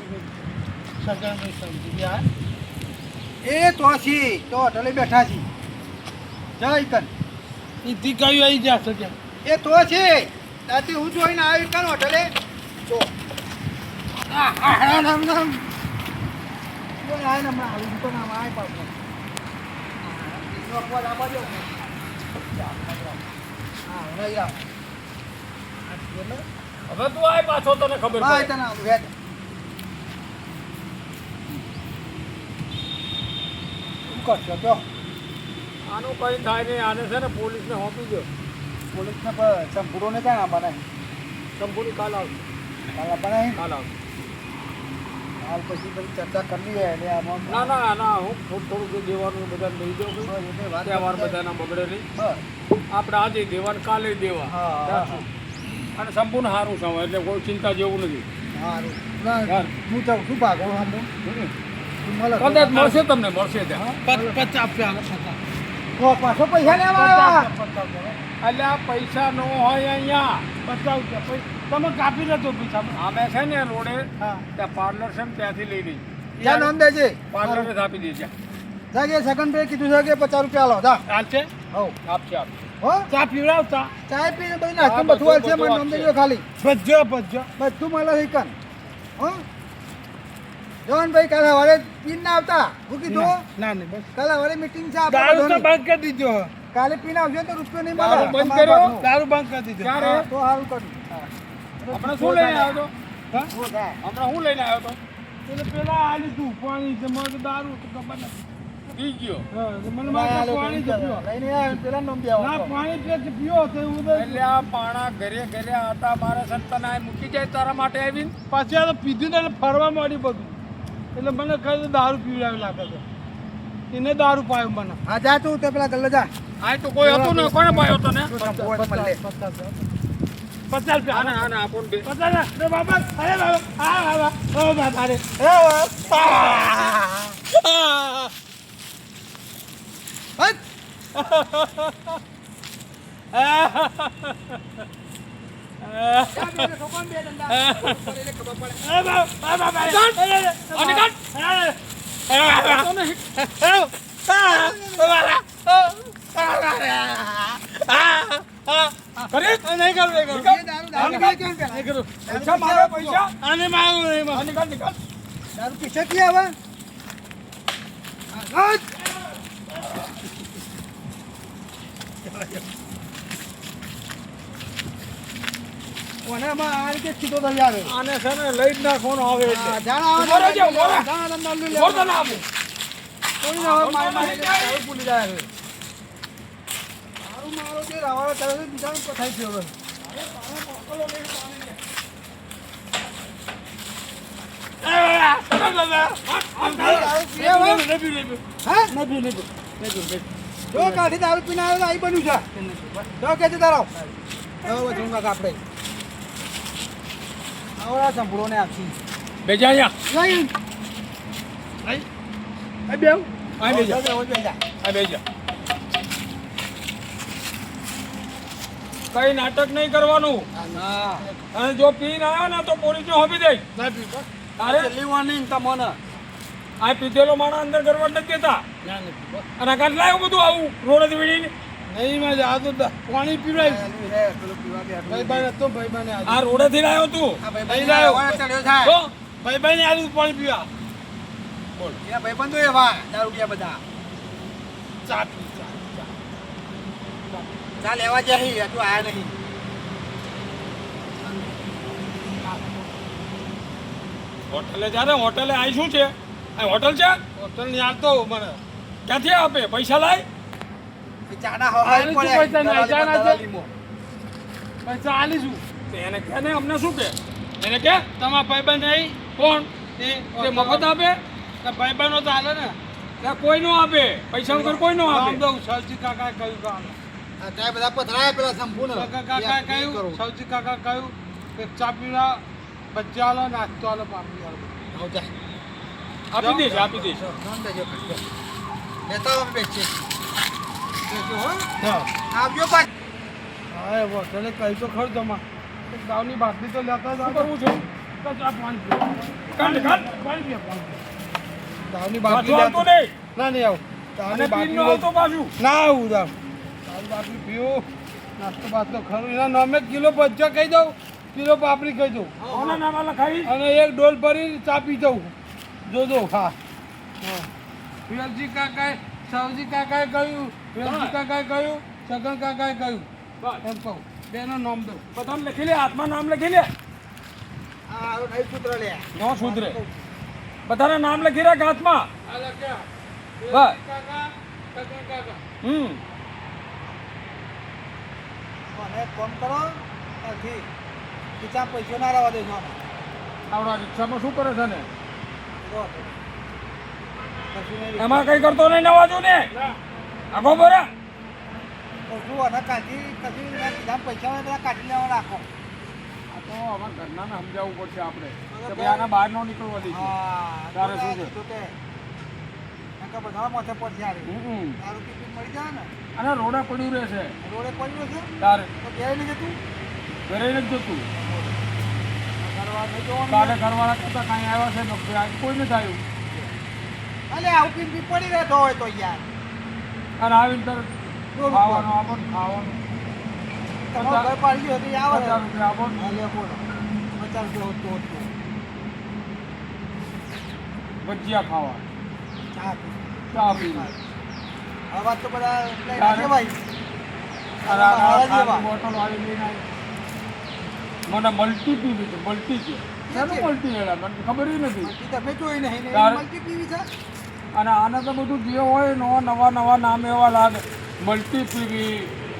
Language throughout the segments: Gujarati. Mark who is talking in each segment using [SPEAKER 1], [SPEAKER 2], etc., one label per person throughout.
[SPEAKER 1] સગનભાઈ સમજી ગયા
[SPEAKER 2] એ તો છી તો હોટલે બેઠા છી જય કન
[SPEAKER 1] ઈથી કયું આવી જશે કે
[SPEAKER 2] એ તો છે ત્યાંથી હું જોઈને આવી કન હોટલે તો નામ કોઈ આય ને હમણાં આવી તો નામ આય પાડો નોકવા લાવવા દો હા નહીં આવ
[SPEAKER 3] હવે તું આય પાછો તને ખબર
[SPEAKER 2] બાય
[SPEAKER 3] પડે
[SPEAKER 2] તને વેટ કરશો તો
[SPEAKER 3] આનું કઈ થાય નહીં આને છે ને પોલીસને સોંપી દો
[SPEAKER 2] પોલીસને સંપૂર્ણ ક્યાં ના બનાય
[SPEAKER 3] સંપૂર્ણ કાલ આવશે
[SPEAKER 2] કાલા બનાય
[SPEAKER 3] કાલ આવશે
[SPEAKER 2] હાલ પછી બધી ચર્ચા કરવી હોય એટલે આમાં
[SPEAKER 3] ના ના ના હું થોડું જે દેવાનું બધા લઈ જાઉં તહેવાર બધાના બગડે નહીં આપણે આજે દેવાનું કાલે દેવા
[SPEAKER 2] હા
[SPEAKER 3] અને સંપૂર્ણ સારું છે એટલે કોઈ ચિંતા જેવું નથી
[SPEAKER 2] સારું હું જાઉં છું ભાગો સાંભળું
[SPEAKER 3] કદાચ મળશે તમને મળશે ત્યાં
[SPEAKER 1] 50 આપ્યા 50
[SPEAKER 2] પાછો પૈસા લેવા આવ્યા
[SPEAKER 3] એટલે આ પૈસા ન હોય અહીંયા
[SPEAKER 1] 50 રૂપિયા તમે કાપી લેતો પૈસા
[SPEAKER 3] અમે છે ને રોડે
[SPEAKER 2] હા
[SPEAKER 3] ત્યાં પાર્લર છે ને ત્યાંથી લઈ લઈ
[SPEAKER 2] ત્યાં નામ દેજે
[SPEAKER 3] પાર્લરે જ આપી દેજે
[SPEAKER 2] જાગે સગનભાઈ કીધું છે કે 50 રૂપિયા લો જા
[SPEAKER 1] ચાલશે
[SPEAKER 2] હો
[SPEAKER 3] આપશે આપશે
[SPEAKER 2] હો
[SPEAKER 1] ચા પીવડાવતા
[SPEAKER 2] ચાય પીને બધું નાસ્તો બધું હાલ છે મને નામ દેજો ખાલી
[SPEAKER 1] ભજ્જો
[SPEAKER 2] બધું મળે છે કન હો જવાનભાઈ કાલે સવારે પીને ના આવતા હું કીધું
[SPEAKER 1] ના નહીં બસ
[SPEAKER 2] કાલે સવારે મીટિંગ છે
[SPEAKER 1] દારૂ તો
[SPEAKER 2] આપણે
[SPEAKER 1] બંધ કરી દીધો
[SPEAKER 2] કાલે પીને આવજો તો રૂપિયો નહીં
[SPEAKER 3] દારૂ
[SPEAKER 2] મળે
[SPEAKER 3] બંધ કર્યો?
[SPEAKER 1] દારૂ બંધ કરી દીધો
[SPEAKER 3] ક્યારે?
[SPEAKER 2] તો સારું કર્યું
[SPEAKER 3] હમણાં શું લઈને આવ્યો તો
[SPEAKER 1] હા
[SPEAKER 3] હમણાં શું લઈને આવ્યો તો
[SPEAKER 1] એટલે પેલા આ લીધું પાણી છે મને દારૂ તો ખબર નથી
[SPEAKER 3] પી ગયો
[SPEAKER 1] હા એટલે મને મારે પાણી જ પીવો
[SPEAKER 2] લઈને આવ્યો પેલા નામ દેવા
[SPEAKER 1] ના પાણી પીએ પીવો તો એવું તો
[SPEAKER 3] એટલે આ પાણા ઘરે ઘરે આટા મારે સંતન આ મૂકી જાય તારા માટે આવીને
[SPEAKER 1] પાછી આ તો પીધું ને એટલે ફરવા માંડી બધું એટલે મને ખરી દારૂ પીવડાવી લાગે છે એને દારૂ પાયો મને
[SPEAKER 2] હા જા તું તો પેલા ગલ્લે જા
[SPEAKER 3] આ તો કોઈ હતું ને કોને પાયો તને
[SPEAKER 1] ₹50
[SPEAKER 3] આને આને આપો ને બે
[SPEAKER 1] 50 રે બાબા અરે બાબા આ બાબા ઓ બાબા રે
[SPEAKER 2] દારૂ પીછે કી હવે કોને માં આ રીતે સીધો થઈ આવે
[SPEAKER 3] આને છે ને લઈ જ નાખવાનો આવે એટલે
[SPEAKER 2] જાણા
[SPEAKER 3] ઉભો રહેજો, ઉભો રહે.
[SPEAKER 2] જાણા તમને લે
[SPEAKER 3] જોરદાર ના આપો.
[SPEAKER 2] કોઈ ના હોય મારે મારે દારૂ ભૂલી જાય હવે મારું મારો જે રાવાળો ચાલે છે બીજાનું પથાઈ થયો હવે જો કાઢી દારૂ પીને આવ્યો તો અહીં બન્યું છે જો કે છે તારો હવે જૂંગા કાપડે આવડા સંભળો ને આપી
[SPEAKER 3] બેજા અહીંયા
[SPEAKER 1] આ બેવ
[SPEAKER 3] આ બેજા આ બેજા કઈ નાટક નહીં કરવાનું અને જો પીને આવ્યો ને તો પોલીસને હોપી દે
[SPEAKER 1] ના પી
[SPEAKER 3] તારે
[SPEAKER 2] લીવાની તમને
[SPEAKER 3] આ પીધેલો માણસ અંદર કરવા નથી દેતા
[SPEAKER 1] ના નથી
[SPEAKER 3] અને કાંઈ લાવ્યું બધું આવું રોડેથી વીડીને
[SPEAKER 1] નહીં માં આ તો પાણી પીવડાય ભાઈ ભાઈ તો ભાઈ ભાઈ ને
[SPEAKER 3] આ રોડેથી લાવ્યો તું
[SPEAKER 1] ભાઈ ભાઈ ને આલું પાણી પીવા
[SPEAKER 2] ભાઈબંધો એવા દારૂ પીયા બધા
[SPEAKER 1] ચા પી
[SPEAKER 2] ચા લેવા જાય તું આયા નહીં
[SPEAKER 3] હોટલે જા ને હોટલે આ શું છે આ હોટલ છે
[SPEAKER 1] હોટલ ની આવતો મને
[SPEAKER 3] ક્યાંથી આપે પૈસા લાય
[SPEAKER 2] ચાના
[SPEAKER 1] આલી શું પૈસા નહીં,
[SPEAKER 2] હવાય
[SPEAKER 1] ચાના છે? પૈસા આલીશું
[SPEAKER 3] તો એને કે ને અમને શું કે એને કે
[SPEAKER 1] તમારા ભાઈબંધ નહીં
[SPEAKER 3] કોણ
[SPEAKER 1] એ
[SPEAKER 3] તે મફત આપે
[SPEAKER 1] ભાઈબંધો તો હાલે ને
[SPEAKER 3] ત્યાં કોઈ નો આપે પૈસા વગર કોઈ નો
[SPEAKER 1] આમ
[SPEAKER 3] આપે
[SPEAKER 1] તો સૌજી કાકા કહ્યું કામ
[SPEAKER 2] ત્યાં બધા પધરાયા પેલા સંપૂર્ણ
[SPEAKER 1] કાકા કહ્યું સૌજી કાકા કહ્યું કે ચા પીવા બચ્ચા આલો નાસ્તો આલો પાપડી આલો
[SPEAKER 3] આપી દઈશ આપી દઈશ
[SPEAKER 2] આવજો પાછ
[SPEAKER 1] હા હોટલે કહી તો ખરું તમારે ગાવની બાટલી તો લેતા જ
[SPEAKER 3] શું કરવું છે
[SPEAKER 1] બસ આ પાણી પીવો.
[SPEAKER 3] કાઢ, કાઢ.
[SPEAKER 1] પાણી પીવો, પાણી પીવો. તાવની
[SPEAKER 3] પાછું
[SPEAKER 1] બાટલી
[SPEAKER 3] આવતું
[SPEAKER 1] લેતો.
[SPEAKER 3] નહીં.
[SPEAKER 1] ના નહીં આવું.
[SPEAKER 3] અને
[SPEAKER 1] તાવની
[SPEAKER 3] પીન નો
[SPEAKER 1] બાટલી
[SPEAKER 3] આવતો પાછું.
[SPEAKER 1] ના આવું તાવ. તાવની બાટલી પીવો. નાસ્તો બાસ્તો ખરું. એના નામે કિલો ભજીયા કહી દઉં, કિલો પાપડી કહી દઉં.
[SPEAKER 3] કોના નામ લખાવી?
[SPEAKER 1] અને એક ડોલ ભરી ચા પી દઉં. જોજો હા. વેલજી કાકાએ, સવજી કાકાએ કહ્યું, વેલજી કાકાએ કહ્યું, સગન કાકાએ કહ્યું.
[SPEAKER 3] બસ.
[SPEAKER 1] એમ કહું. બેનું નામ દઉં.
[SPEAKER 3] બધાને લખી લે, હાથમાં નામ લખી લે.
[SPEAKER 2] આ નહીં સૂત્ર લે
[SPEAKER 3] નો સુધરે. બધાના નામ લખી રાખ હાથમાં.
[SPEAKER 1] આ લખ્યા.
[SPEAKER 3] બસ.
[SPEAKER 1] વેલજી કાકા, સગન કાકા.
[SPEAKER 2] અને એક કામ કરો નથી ખીચા પૈસો ના રહેવા દેજો આમાં.
[SPEAKER 3] આવડા રિક્ષામાં શું કરે છે ને?
[SPEAKER 2] જો. કશું નહીં.
[SPEAKER 3] એમાં કઈ કરતો નહીં નવાજો ને. આગો બરા.
[SPEAKER 2] તો શું અને કાઢી કશું ના કીધા પૈસા હોય પેલા કાઢી લેવા રાખો.
[SPEAKER 3] આ તો હવે ઘરનાને સમજાવવું પડશે આપણે કે ભાઈ આના બહાર નો નીકળવા દઈશું.
[SPEAKER 2] હા
[SPEAKER 3] તારે શું છે?
[SPEAKER 2] કીધું તે એમ કે બધા માથે પડશે યાર
[SPEAKER 3] હમ.
[SPEAKER 2] દારૂ પીપી મળી જાય ને
[SPEAKER 3] અને રોડે પડ્યું રહેશે
[SPEAKER 2] રોડે પડ્યું છે
[SPEAKER 3] તારે
[SPEAKER 2] તો ઘેર નહીં જતું
[SPEAKER 3] ઘરે નથી જતું.
[SPEAKER 2] કરવા નહીં જવાનું
[SPEAKER 3] કાલે ઘરવાળા કરતા કાંઈ આવ્યા છે નોકરી આજે કોઈ નથી આવ્યું.
[SPEAKER 2] અલે આવું પીપી પડી રહેતો હોય તો યાર
[SPEAKER 3] અને આવીને તરત ખાવાનું આપો ને ખાવાનું
[SPEAKER 2] તમારું ઘર પાડી ગયું હતું આવે
[SPEAKER 3] 50 રૂપિયા આપો ને.
[SPEAKER 2] હા લે બોલો 50 રૂપિયા હોતું
[SPEAKER 3] ભજીયા ખાવા
[SPEAKER 2] ચા પી
[SPEAKER 3] ચા પીવી
[SPEAKER 2] આ વાત તો બધા લઈ
[SPEAKER 3] તારે?
[SPEAKER 2] રાખે ભાઈ
[SPEAKER 3] અને આ
[SPEAKER 2] મારા જેવા.
[SPEAKER 3] ખાવાની બોટલ વાળી લઈને આવી. મને મલ્ટી પીવી છે મલ્ટી છે શેનું મલ્ટી એલા મને ખબર ય નથી.
[SPEAKER 2] ઈ તમે જોઈ નહીં ને
[SPEAKER 3] તારે?
[SPEAKER 2] મલ્ટી પીવી છે
[SPEAKER 3] અને આને તો બધું જે હોય નવા નવા નામ એવા લાગે મલ્ટી પીવી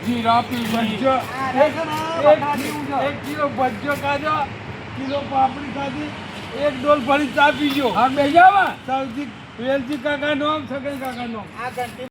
[SPEAKER 3] જીરા પીવી
[SPEAKER 1] ભજીયો.
[SPEAKER 2] આ રહે છે ને બટા જેવું છે.
[SPEAKER 1] એક કિલો ભજીયો ખાધો, કિલો પાપડી ખાધી, એક ડોલ ભરી ચા પીજો.
[SPEAKER 3] હા બેજાવા
[SPEAKER 1] સવજી, વેલજી કાકા નામ, સગન કાકા નામ.
[SPEAKER 2] આ ઘંટી